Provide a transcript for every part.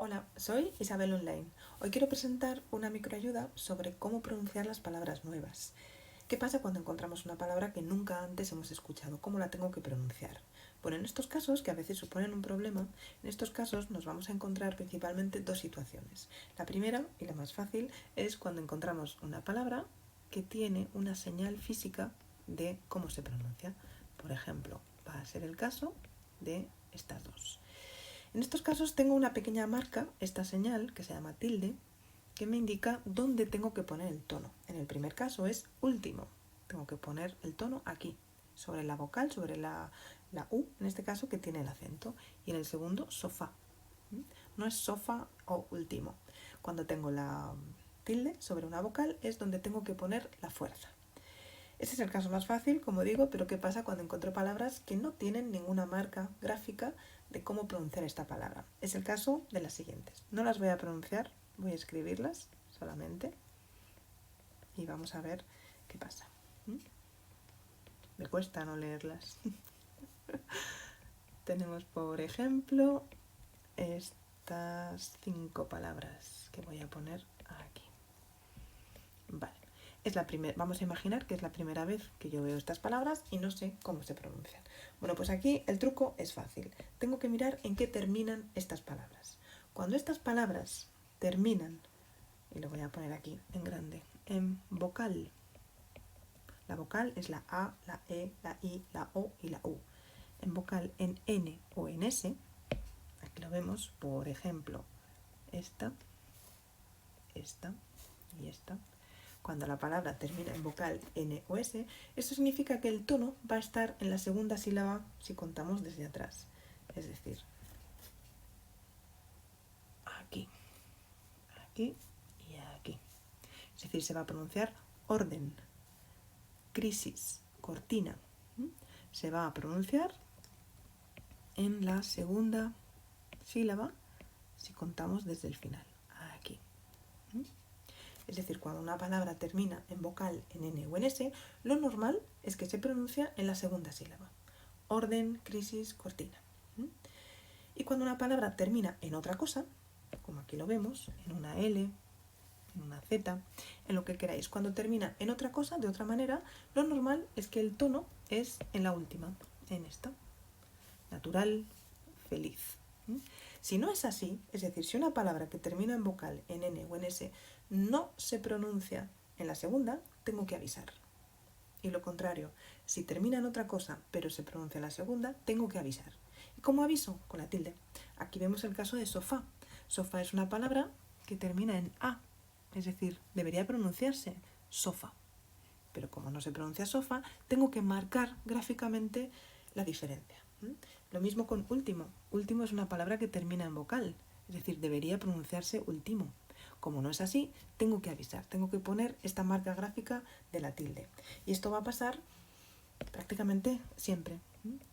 Hola, soy Isabel Online. Hoy quiero presentar una microayuda sobre cómo pronunciar las palabras nuevas. ¿Qué pasa cuando encontramos una palabra que nunca antes hemos escuchado? ¿Cómo la tengo que pronunciar? Bueno, en estos casos, que a veces suponen un problema, en estos casos nos vamos a encontrar principalmente dos situaciones. La primera, y la más fácil, es cuando encontramos una palabra que tiene una señal física de cómo se pronuncia. Por ejemplo, va a ser el caso de estas dos. En estos casos tengo una pequeña marca, esta señal, que se llama tilde, que me indica dónde tengo que poner el tono. En el primer caso es último. Tengo que poner el tono aquí, sobre la vocal, sobre la U, en este caso, que tiene el acento. Y en el segundo, sofá. No es sofá o último. Cuando tengo la tilde sobre una vocal es donde tengo que poner la fuerza. Este es el caso más fácil, como digo, pero ¿qué pasa cuando encuentro palabras que no tienen ninguna marca gráfica de cómo pronunciar esta palabra? Es el caso de las siguientes. No las voy a pronunciar, voy a escribirlas solamente y vamos a ver qué pasa. Me cuesta no leerlas. Tenemos, por ejemplo, estas 5 palabras que voy a poner aquí. Vale. Vamos a imaginar que es la primera vez que yo veo estas palabras y no sé cómo se pronuncian. Bueno, pues aquí el truco es fácil. Tengo que mirar en qué terminan estas palabras. Cuando estas palabras terminan, y lo voy a poner aquí en grande, en vocal. La vocal es la A, la E, la I, la O y la U. En vocal en N o en S, aquí lo vemos, por ejemplo, esta y esta. Cuando la palabra termina en vocal N o S, esto significa que el tono va a estar en la segunda sílaba si contamos desde atrás. Es decir, aquí, aquí y aquí. Es decir, se va a pronunciar orden, crisis, cortina. Se va a pronunciar en la segunda sílaba si contamos desde el final, aquí. Es decir, cuando una palabra termina en vocal en N o en S, lo normal es que se pronuncia en la segunda sílaba. Orden, crisis, cortina. Y cuando una palabra termina en otra cosa, como aquí lo vemos, en una L, en una Z, en lo que queráis, cuando termina en otra cosa, de otra manera, lo normal es que el tono es en la última, en esta. Natural, feliz. Si no es así, es decir, si una palabra que termina en vocal, en N o en S, no se pronuncia en la segunda, tengo que avisar. Y lo contrario, si termina en otra cosa, pero se pronuncia en la segunda, tengo que avisar. ¿Y cómo aviso? Con la tilde. Aquí vemos el caso de sofá. Sofá es una palabra que termina en A, es decir, debería pronunciarse sofá. Pero como no se pronuncia sofá, tengo que marcar gráficamente la diferencia. Lo mismo con último. Último es una palabra que termina en vocal, es decir, debería pronunciarse último. Como no es así, tengo que avisar, tengo que poner esta marca gráfica de la tilde. Y esto va a pasar prácticamente siempre.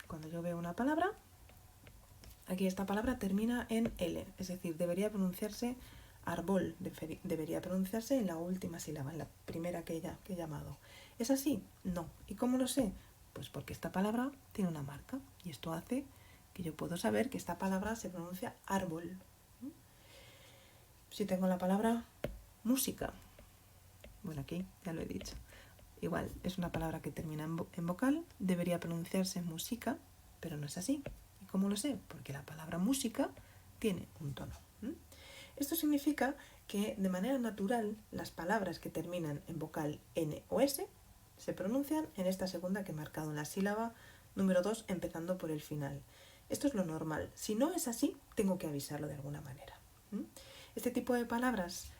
Cuando yo veo una palabra, aquí esta palabra termina en L, es decir, debería pronunciarse árbol, debería pronunciarse en la última sílaba, en la primera que he llamado. ¿Es así? No. ¿Y cómo lo sé? Pues porque esta palabra tiene una marca y esto hace que yo puedo saber que esta palabra se pronuncia árbol. Si tengo la palabra música, bueno, aquí ya lo he dicho, igual es una palabra que termina en vocal, debería pronunciarse música, pero no es así. ¿Y cómo lo sé? Porque la palabra música tiene un tono. Esto significa que de manera natural las palabras que terminan en vocal N o S se pronuncian en esta segunda que he marcado en la sílaba número 2 empezando por el final. Esto es lo normal. Si no es así, tengo que avisarlo de alguna manera. Este tipo de palabras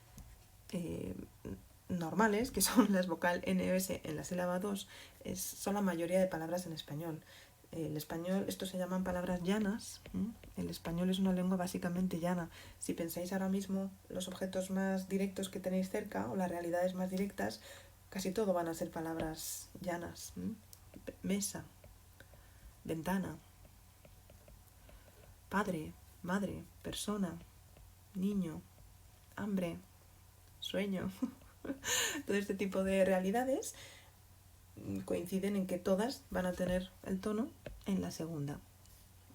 normales, que son las vocal N o S en la sílaba 2, son la mayoría de palabras en español. El español, esto se llaman palabras llanas. El español es una lengua básicamente llana. Si pensáis ahora mismo los objetos más directos que tenéis cerca o las realidades más directas, casi todo van a ser palabras llanas. Mesa, ventana, padre, madre, persona, niño, hambre, sueño. Todo este tipo de realidades coinciden en que todas van a tener el tono en la segunda.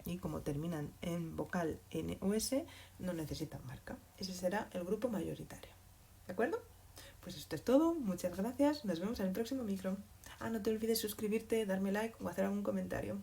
y como terminan en vocal N o S, no necesitan marca. Ese será el grupo mayoritario. ¿De acuerdo? Pues esto es todo. Muchas gracias. Nos vemos en el próximo micro. No te olvides suscribirte, darme like o hacer algún comentario.